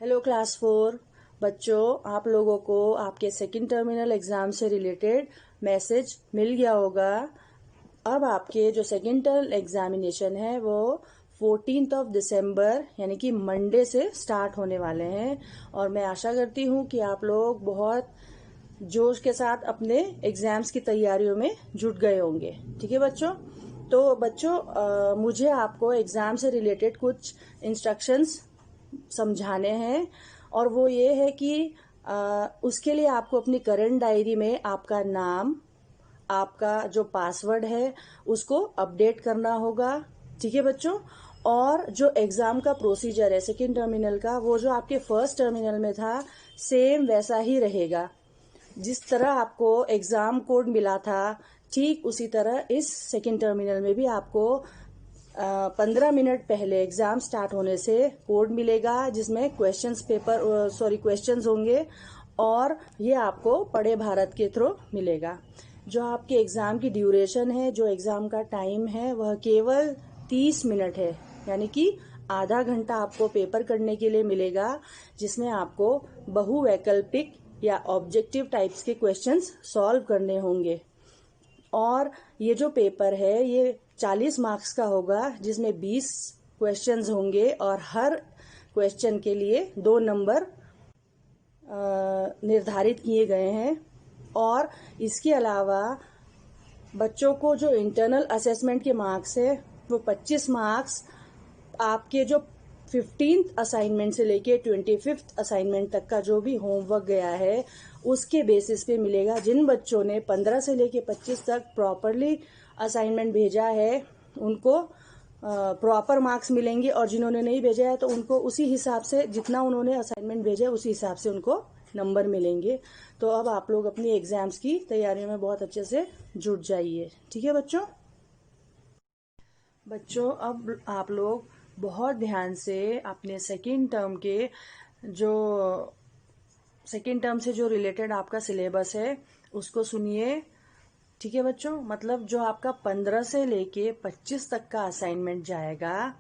Hello class 4 बच्चों, आप लोगों को आपके सेकंड टर्मिनल एग्जाम से रिलेटेड मैसेज मिल गया होगा। अब आपके जो सेकंड टर्म एग्जामिनेशन है वो 14 दिसंबर यानी कि मंडे से स्टार्ट होने वाले हैं और मैं आशा करती हूँ कि आप लोग बहुत जोश के साथ अपने एग्जाम्स की तैयारियों में जुट गए होंगे। ठीक है बच्चों, तो बच्चों मुझे आपको एग्जाम से रिलेटेड कुछ इंस्ट्रक्शंस समझाने हैं और वो ये है कि उसके लिए आपको अपनी करंट डायरी में आपका नाम, आपका जो पासवर्ड है उसको अपडेट करना होगा। ठीक है बच्चों, और जो एग्जाम का प्रोसीजर है सेकेंड टर्मिनल का, वो जो आपके फर्स्ट टर्मिनल में था सेम वैसा ही रहेगा। जिस तरह आपको एग्जाम कोड मिला था ठीक उसी तरह इस सेकेंड टर्मिनल में भी आपको 15 मिनट पहले एग्जाम स्टार्ट होने से कोड मिलेगा जिसमें क्वेश्चंस होंगे और ये आपको पढ़े भारत के थ्रू मिलेगा। जो आपके एग्जाम की ड्यूरेशन है, जो एग्जाम का टाइम है, वह केवल 30 मिनट है, यानी कि आधा घंटा आपको पेपर करने के लिए मिलेगा जिसमें आपको बहुवैकल्पिक या ऑब्जेक्टिव टाइप्स के क्वेश्चंस सॉल्व करने होंगे। और ये जो पेपर है ये 40 मार्क्स का होगा जिसमें 20 क्वेश्चंस होंगे और हर क्वेश्चन के लिए 2 नंबर निर्धारित किए गए हैं। और इसके अलावा बच्चों को जो इंटरनल असेसमेंट के मार्क्स है वो 25 मार्क्स आपके जो 15th असाइनमेंट से लेके 25th असाइनमेंट तक का जो भी होमवर्क गया है उसके बेसिस पे मिलेगा। जिन बच्चों ने 15 से लेके 25 तक प्रॉपरली असाइनमेंट भेजा है उनको प्रॉपर मार्क्स मिलेंगे और जिन्होंने नहीं भेजा है तो उनको उसी हिसाब से, जितना उन्होंने असाइनमेंट भेजा है उसी हिसाब से उनको नंबर मिलेंगे। तो अब आप लोग अपनी एग्जाम्स की तैयारियों में बहुत अच्छे से जुट जाइए। ठीक है बच्चों, अब आप लोग बहुत ध्यान से अपने सेकेंड टर्म से जो रिलेटेड आपका सिलेबस है उसको सुनिए। ठीक है बच्चों, मतलब जो आपका 15 से लेके 25 तक का असाइनमेंट जाएगा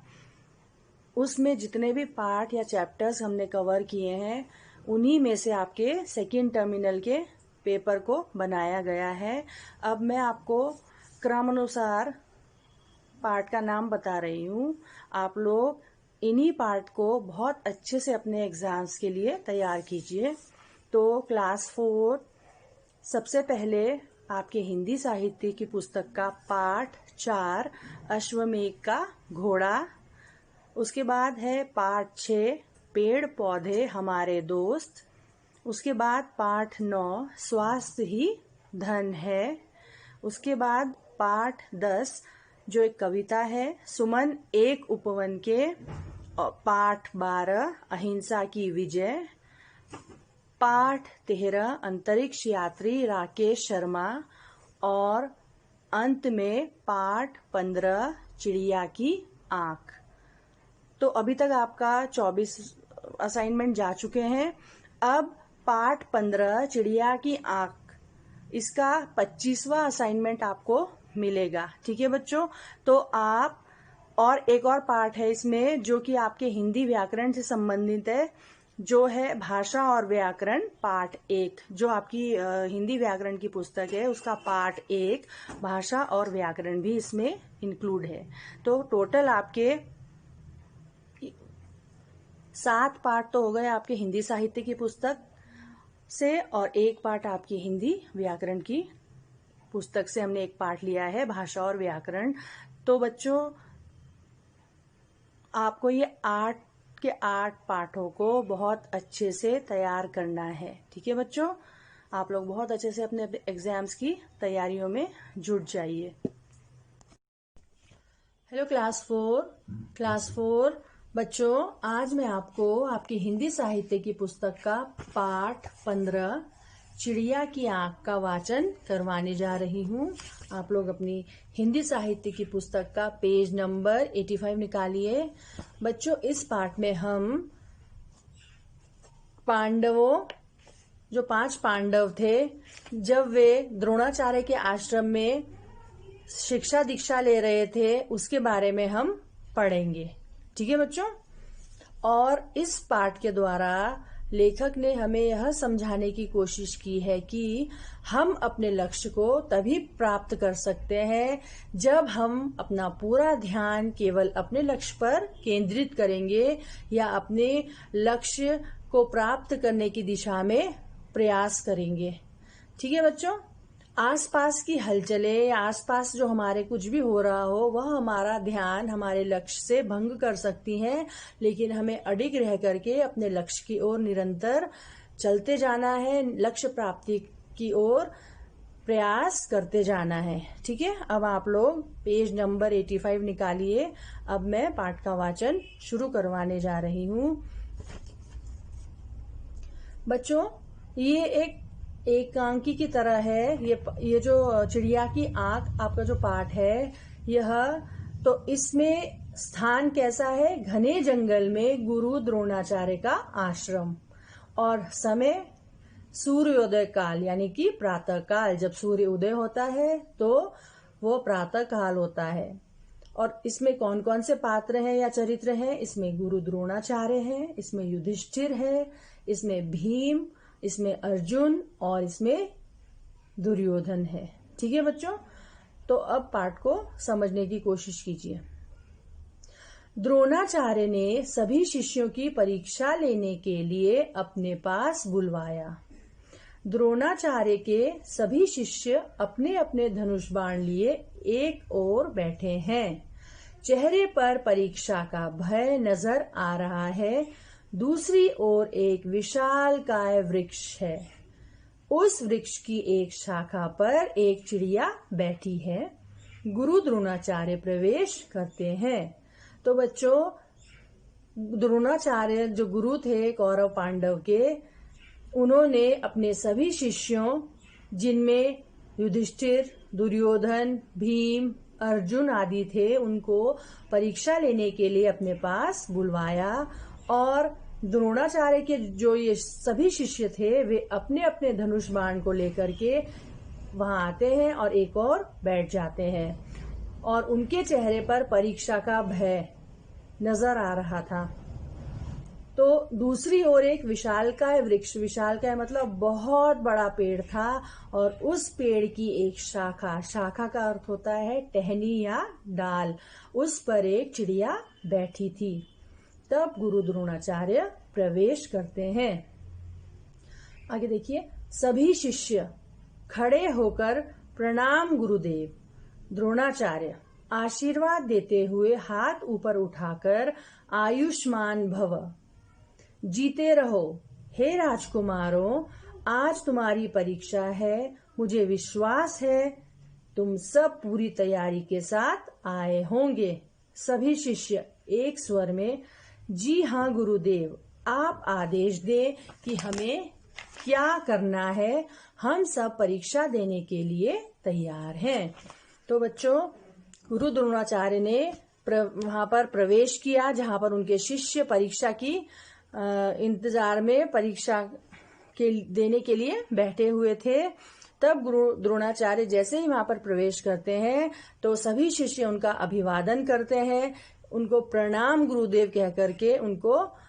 उसमें जितने भी पार्ट या चैप्टर्स हमने कवर किए हैं उन्हीं में से आपके सेकेंड टर्मिनल के पेपर को बनाया गया है। अब मैं आपको क्रमानुसार पार्ट का नाम बता रही हूँ। आप लोग इन्हीं पार्ट को बहुत अच्छे से अपने एग्जाम्स के लिए तैयार कीजिए। तो क्लास 4 सबसे पहले आपके हिंदी साहित्य की पुस्तक का पाठ 4 अश्वमेघ का घोड़ा, उसके बाद है पाठ 6 पेड़ पौधे हमारे दोस्त, उसके बाद पाठ 9 स्वास्थ्य ही धन है, उसके बाद पाठ 10 जो एक कविता है सुमन एक उपवन के, पाठ 12 अहिंसा की विजय, पाठ 13 अंतरिक्ष यात्री राकेश शर्मा और अंत में पाठ 15 चिड़िया की आंख। तो अभी तक आपका 24 असाइनमेंट जा चुके हैं। अब पाठ 15 चिड़िया की आंख, इसका 25वां असाइनमेंट आपको मिलेगा। ठीक है बच्चों, तो आप, और एक और पार्ट है इसमें जो कि आपके हिंदी व्याकरण से संबंधित है, जो है भाषा और व्याकरण पार्ट 1, जो आपकी हिंदी व्याकरण की पुस्तक है उसका पार्ट 1 भाषा और व्याकरण भी इसमें इंक्लूड है। तो टोटल आपके 7 पार्ट तो हो गए आपके हिंदी साहित्य की पुस्तक से और एक पार्ट आपकी हिंदी व्याकरण की पुस्तक से हमने एक पार्ट लिया है भाषा और व्याकरण। तो बच्चों आपको ये 8 के 8 पाठों को बहुत अच्छे से तैयार करना है। ठीक है बच्चों, आप लोग बहुत अच्छे से अपने एग्जाम्स की तैयारियों में जुट जाइए। हेलो क्लास 4 बच्चों, आज मैं आपको आपकी हिंदी साहित्य की पुस्तक का पाठ 15 चिड़िया की आंख का वाचन करवाने जा रही हूँ। आप लोग अपनी हिंदी साहित्य की पुस्तक का पेज नंबर 85 निकालिए। बच्चों इस पाठ में हम पांडवों, जो 5 पांडव थे जब वे द्रोणाचार्य के आश्रम में शिक्षा दीक्षा ले रहे थे उसके बारे में हम पढ़ेंगे। ठीक है बच्चों, और इस पाठ के द्वारा लेखक ने हमें यह समझाने की कोशिश की है कि हम अपने लक्ष्य को तभी प्राप्त कर सकते हैं जब हम अपना पूरा ध्यान केवल अपने लक्ष्य पर केंद्रित करेंगे या अपने लक्ष्य को प्राप्त करने की दिशा में प्रयास करेंगे। ठीक है बच्चों, आसपास की हलचलें या आसपास जो हमारे कुछ भी हो रहा हो वह हमारा ध्यान हमारे लक्ष्य से भंग कर सकती हैं, लेकिन हमें अडिग रह करके अपने लक्ष्य की ओर निरंतर चलते जाना है, लक्ष्य प्राप्ति की ओर प्रयास करते जाना है। ठीक है, अब आप लोग पेज नंबर 85 निकालिए। अब मैं पाठ का वाचन शुरू करवाने जा रही हूँ। बच्चों, ये एक एकांकी की तरह है। ये जो चिड़िया की आंख आपका जो पाठ है यह, तो इसमें स्थान कैसा है? घने जंगल में गुरु द्रोणाचार्य का आश्रम, और समय सूर्योदय काल यानी कि प्रातः काल। जब सूर्य उदय होता है तो वो प्रातः काल होता है। और इसमें कौन कौन से पात्र हैं या चरित्र हैं? इसमें गुरु द्रोणाचार्य हैं, इसमें युधिष्ठिर है, इसमें भीम, इसमें अर्जुन और इसमें दुर्योधन है। ठीक है बच्चों, तो अब पाठ को समझने की कोशिश कीजिए। द्रोणाचार्य ने सभी शिष्यों की परीक्षा लेने के लिए अपने पास बुलवाया। द्रोणाचार्य के सभी शिष्य अपने अपने धनुष बाण लिए एक ओर बैठे हैं। चेहरे पर परीक्षा का भय नजर आ रहा है। दूसरी ओर एक विशालकाय वृक्ष है। उस वृक्ष की एक शाखा पर एक चिड़िया बैठी है। गुरु द्रोणाचार्य प्रवेश करते हैं। तो बच्चों, द्रोणाचार्य जो गुरु थे कौरव पांडव के, उन्होंने अपने सभी शिष्यों, जिनमें युधिष्ठिर, दुर्योधन, भीम, अर्जुन आदि थे, उनको परीक्षा लेने के लिए अपने पास बुलवाया। और द्रोणाचार्य के जो ये सभी शिष्य थे वे अपने अपने धनुष बाण को लेकर के वहां आते हैं और एक और बैठ जाते हैं, और उनके चेहरे पर परीक्षा का भय नजर आ रहा था। तो दूसरी ओर एक विशालकाय वृक्ष, विशालकाय मतलब बहुत बड़ा पेड़ था, और उस पेड़ की एक शाखा, शाखा का अर्थ होता है टहनी या डाल, उस पर एक चिड़िया बैठी थी। तब गुरु द्रोणाचार्य प्रवेश करते हैं। आगे देखिए, सभी शिष्य खड़े होकर प्रणाम गुरुदेव। द्रोणाचार्य आशीर्वाद देते हुए हाथ ऊपर उठाकर आयुष्मान भव, जीते रहो। हे राजकुमारों, आज तुम्हारी परीक्षा है। मुझे विश्वास है तुम सब पूरी तैयारी के साथ आए होंगे। सभी शिष्य एक स्वर में, जी हाँ गुरुदेव, आप आदेश दें कि हमें क्या करना है। हम सब परीक्षा देने के लिए तैयार हैं। तो बच्चों, गुरु द्रोणाचार्य ने वहां पर प्रवेश किया जहां पर उनके शिष्य परीक्षा की इंतजार में परीक्षा के देने के लिए बैठे हुए थे। तब गुरु द्रोणाचार्य जैसे ही वहां पर प्रवेश करते हैं तो सभी शिष्य उनका अभिवादन करते हैं, उनको प्रणाम गुरुदेव कह करके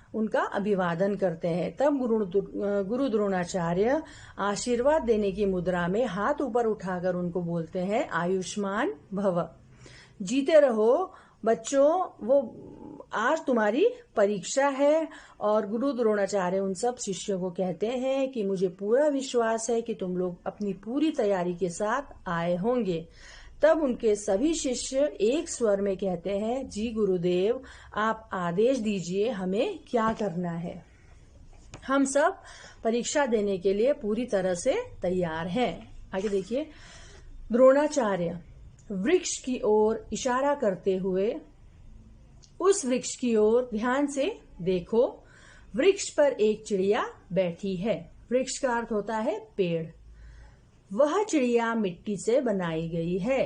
उनका अभिवादन करते हैं। तब गुरु द्रोणाचार्य आशीर्वाद देने की मुद्रा में हाथ ऊपर उठाकर उनको बोलते हैं, आयुष्मान भव, जीते रहो। बच्चों, वो आज तुम्हारी परीक्षा है। और गुरु द्रोणाचार्य उन सब शिष्यों को कहते हैं कि मुझे पूरा विश्वास है कि तुम लोग अपनी पूरी तैयारी के साथ आए होंगे। तब उनके सभी शिष्य एक स्वर में कहते हैं, जी गुरुदेव, आप आदेश दीजिए हमें क्या करना है। हम सब परीक्षा देने के लिए पूरी तरह से तैयार हैं। आगे देखिए, द्रोणाचार्य वृक्ष की ओर इशारा करते हुए, उस वृक्ष की ओर ध्यान से देखो। वृक्ष पर एक चिड़िया बैठी है। वृक्ष का अर्थ होता है पेड़। वह चिड़िया मिट्टी से बनाई गई है।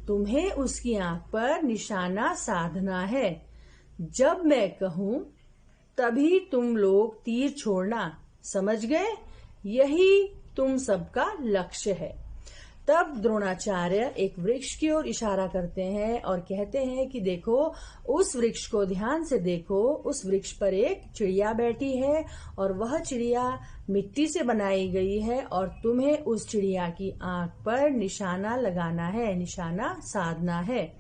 तुम्हें उसकी आंख पर निशाना साधना है। जब मैं कहूं तभी तुम लोग तीर छोड़ना, समझ गए? यही तुम सबका लक्ष्य है। तब द्रोणाचार्य एक वृक्ष की ओर इशारा करते हैं और कहते हैं कि देखो, उस वृक्ष को ध्यान से देखो, उस वृक्ष पर एक चिड़िया बैठी है और वह चिड़िया मिट्टी से बनाई गई है और तुम्हें उस चिड़िया की आंख पर निशाना लगाना है, निशाना साधना है।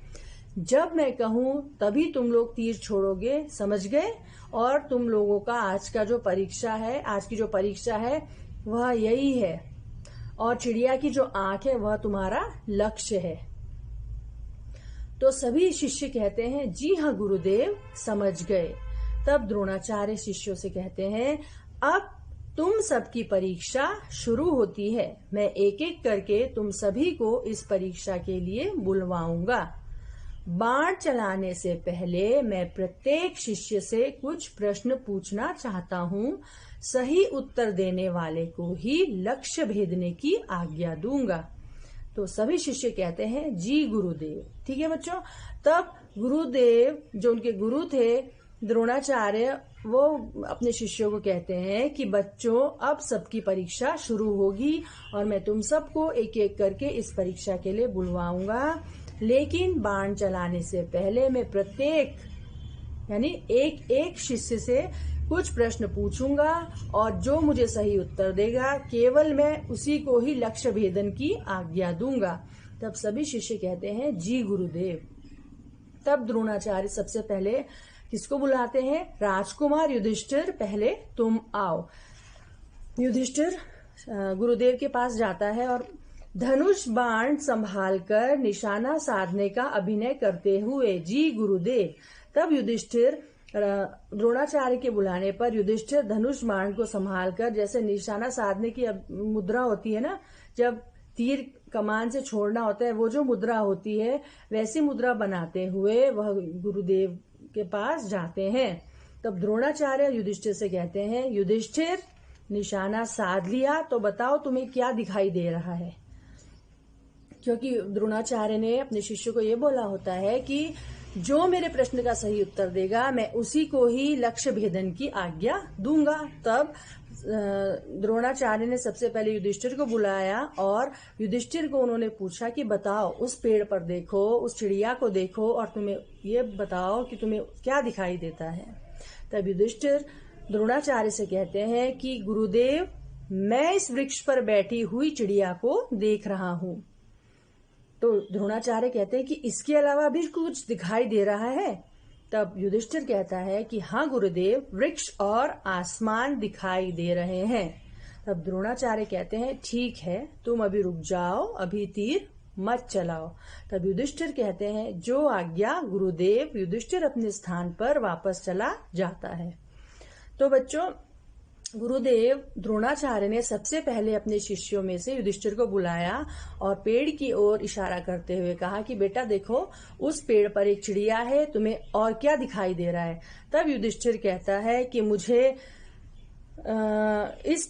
जब मैं कहूं तभी तुम लोग तीर छोड़ोगे, समझ गए? और तुम लोगों का आज की जो परीक्षा है वह यही है, और चिड़िया की जो आंख है वह तुम्हारा लक्ष्य है। तो सभी शिष्य कहते हैं जी हाँ गुरुदेव, समझ गए। तब द्रोणाचार्य शिष्यों से कहते हैं, अब तुम सबकी परीक्षा शुरू होती है। मैं एक एक करके तुम सभी को इस परीक्षा के लिए बुलवाऊंगा। बाण चलाने से पहले मैं प्रत्येक शिष्य से कुछ प्रश्न पूछना चाहता हूँ। सही उत्तर देने वाले को ही लक्ष्य भेदने की आज्ञा दूंगा। तो सभी शिष्य कहते हैं जी गुरुदेव। ठीक है बच्चों। तब गुरुदेव, जो उनके गुरु थे द्रोणाचार्य, वो अपने शिष्यों को कहते हैं कि बच्चों, अब सबकी परीक्षा शुरू होगी और मैं तुम सबको एक एक करके इस परीक्षा के लिए बुलवाऊंगा। लेकिन बाण चलाने से पहले मैं प्रत्येक यानी एक एक शिष्य से कुछ प्रश्न पूछूंगा और जो मुझे सही उत्तर देगा केवल मैं उसी को ही लक्ष्य भेदन की आज्ञा दूंगा। तब सभी शिष्य कहते हैं जी गुरुदेव। तब द्रोणाचार्य सबसे पहले किसको बुलाते हैं? राजकुमार युधिष्ठिर, पहले तुम आओ। युधिष्ठिर गुरुदेव के पास जाता है और धनुष बाण संभालकर निशाना साधने का अभिनय करते हुए जी गुरुदेव। तब युधिष्ठिर द्रोणाचार्य के बुलाने पर युधिष्ठिर धनुष बाण को संभालकर, जैसे निशाना साधने की मुद्रा होती है ना, जब तीर कमान से छोड़ना होता है, वो जो मुद्रा होती है वैसी मुद्रा बनाते हुए वह गुरुदेव के पास जाते हैं। तब द्रोणाचार्य युधिष्ठिर से कहते हैं, युधिष्ठिर निशाना साध लिया तो बताओ तुम्हें क्या दिखाई दे रहा है? क्योंकि द्रोणाचार्य ने अपने शिष्य को ये बोला होता है कि जो मेरे प्रश्न का सही उत्तर देगा मैं उसी को ही लक्ष्य भेदन की आज्ञा दूंगा। तब द्रोणाचार्य ने सबसे पहले युधिष्ठिर को बुलाया और युधिष्ठिर को उन्होंने पूछा कि बताओ, उस पेड़ पर देखो, उस चिड़िया को देखो और तुम्हें ये बताओ कि तुम्हें क्या दिखाई देता है। तब युधिष्ठिर द्रोणाचार्य से कहते हैं कि गुरुदेव, मैं इस वृक्ष पर बैठी हुई चिड़िया को देख रहा हूँ। तो द्रोणाचार्य कहते हैं कि इसके अलावा भी कुछ दिखाई दे रहा है? तब युधिष्ठिर कहता है कि हाँ गुरुदेव, वृक्ष और आसमान दिखाई दे रहे हैं। तब द्रोणाचार्य कहते हैं ठीक है, तुम अभी रुक जाओ, अभी तीर मत चलाओ। तब युधिष्ठिर कहते हैं जो आज्ञा गुरुदेव। युधिष्ठिर अपने स्थान पर वापस चला जाता है। तो बच्चों, गुरुदेव द्रोणाचार्य ने सबसे पहले अपने शिष्यों में से युधिष्ठिर को बुलाया और पेड़ की ओर इशारा करते हुए कहा कि बेटा देखो, उस पेड़ पर एक चिड़िया है, तुम्हें और क्या दिखाई दे रहा है? तब युधिष्ठिर कहता है कि मुझे इस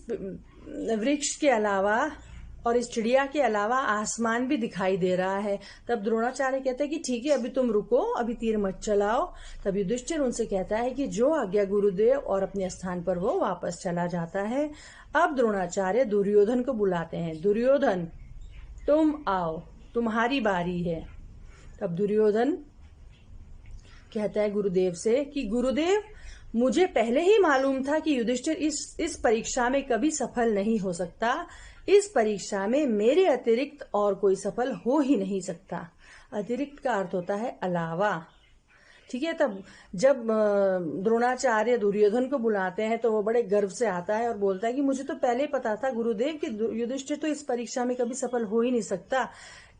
वृक्ष के अलावा और इस चिड़िया के अलावा आसमान भी दिखाई दे रहा है। तब द्रोणाचार्य कहते हैं कि ठीक है, अभी तुम रुको, अभी तीर मत चलाओ। तब युधिष्ठिर उनसे कहता है कि जो आज्ञा गुरुदेव, और अपने स्थान पर वो वापस चला जाता है। अब द्रोणाचार्य दुर्योधन को बुलाते हैं। दुर्योधन, तुम आओ, तुम्हारी बारी है। तब दुर्योधन कहता है गुरुदेव से कि गुरुदेव, मुझे पहले ही मालूम था कि युधिष्ठिर इस परीक्षा में कभी सफल नहीं हो सकता। इस परीक्षा में मेरे अतिरिक्त और कोई सफल हो ही नहीं सकता। अतिरिक्त का अर्थ होता है अलावा। ठीक है। तब जब द्रोणाचार्य दुर्योधन को बुलाते हैं तो वो बड़े गर्व से आता है और बोलता है कि मुझे तो पहले पता था गुरुदेव कि युधिष्ठिर तो इस परीक्षा में कभी सफल हो ही नहीं सकता।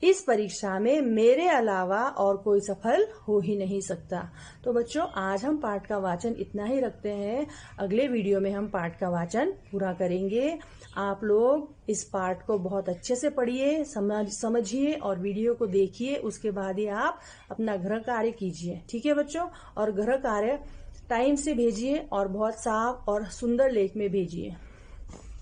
इस परीक्षा में मेरे अलावा और कोई सफल हो ही नहीं सकता। तो बच्चों, आज हम पाठ का वाचन इतना ही रखते हैं। अगले वीडियो में हम पाठ का वाचन पूरा करेंगे। आप लोग इस पाठ को बहुत अच्छे से पढ़िए, समझिए और वीडियो को देखिए। उसके बाद ही आप अपना गृह कार्य कीजिए। ठीक है बच्चों? और गृह कार्य टाइम से भेजिए और बहुत साफ और सुंदर लेख में भेजिए।